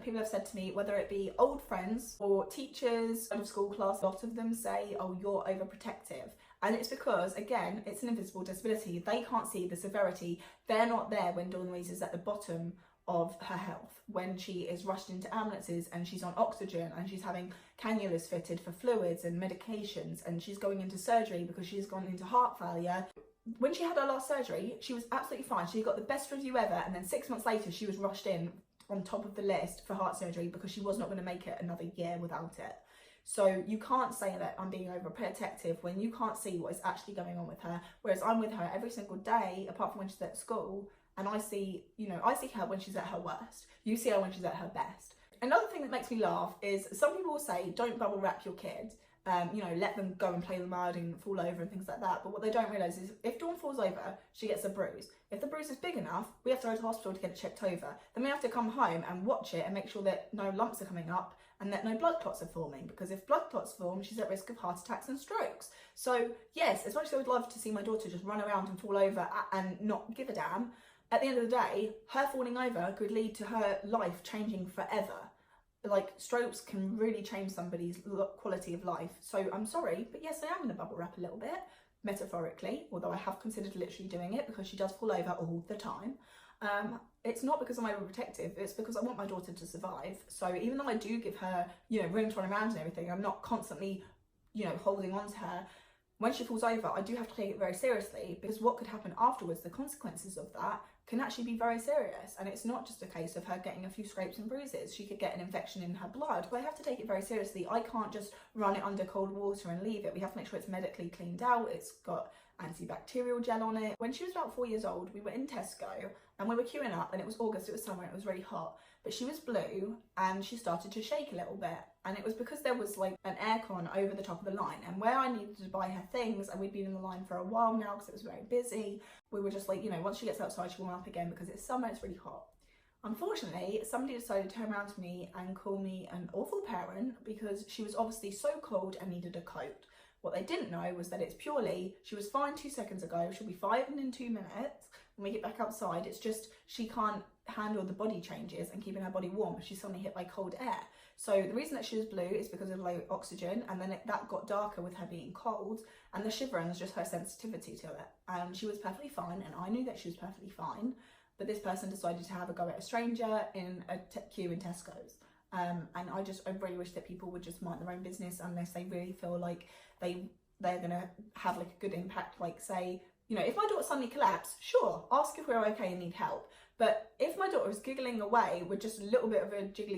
people have said to me, whether it be old friends or teachers, out of school class, a lot of them say, oh, you're overprotective. And it's because, again, it's an invisible disability. They can't see the severity. They're not there when Dawn Louise is at the bottom of her health, when she is rushed into ambulances and she's on oxygen and she's having cannulas fitted for fluids and medications, and she's going into surgery because she's gone into heart failure. When she had her last surgery, she was absolutely fine. She got the best review ever, and then 6 months later she was rushed in on top of the list for heart surgery because she was not going to make it another year without it. So you can't say that I'm being overprotective when you can't see what is actually going on with her, whereas I'm with her every single day, apart from when she's at school, and I see her when she's at her worst. You see her when she's at her best. Another thing that makes me laugh is some people will say, don't bubble wrap your kid. Let them go and play in the mud and fall over and things like that. But what they don't realise is if Dawn falls over, she gets a bruise. If the bruise is big enough, we have to go to hospital to get it checked over. Then we have to come home and watch it and make sure that no lumps are coming up and that no blood clots are forming. Because if blood clots form, she's at risk of heart attacks and strokes. So yes, as much as I would love to see my daughter just run around and fall over and not give a damn, at the end of the day, her falling over could lead to her life changing forever. Like, strokes can really change somebody's quality of life. So I'm sorry, but yes, I am going to bubble wrap a little bit, metaphorically, although I have considered literally doing it because she does fall over all the time. It's not because I'm overprotective, it's because I want my daughter to survive. So even though I do give her, room to run around and everything, I'm not constantly, holding on to her. When she falls over, I do have to take it very seriously, because what could happen afterwards, the consequences of that, can actually be very serious. And it's not just a case of her getting a few scrapes and bruises. She could get an infection in her blood. But I have to take it very seriously. I can't just run it under cold water and leave it. We have to make sure it's medically cleaned out. It's got antibacterial gel on it. When she was about 4 years old, we were in Tesco and we were queuing up, and it was August, it was summer, and it was really hot. But she was blue and she started to shake a little bit. And it was because there was like an aircon over the top of the line. And where I needed to buy her things, and we'd been in the line for a while now because it was very busy, we were just like, once she gets outside, she'll warm up again because it's summer, it's really hot. Unfortunately, somebody decided to turn around to me and call me an awful parent because she was obviously so cold and needed a coat. What they didn't know was that it's purely, she was fine 2 seconds ago, she'll be fine in 2 minutes when we get back outside. It's just she can't handle the body changes and keeping her body warm if she's suddenly hit by cold air. So the reason that she was blue is because of low oxygen, and then that got darker with her being cold, and the shivering was just her sensitivity to it. And she was perfectly fine, and I knew that she was perfectly fine, but this person decided to have a go at a stranger in a queue in Tesco's. And I really wish that people would just mind their own business unless they really feel like they're gonna have like a good impact. Like, say, if my daughter suddenly collapsed, sure, ask if we're okay and need help. But if my daughter was giggling away with just a little bit of a jiggly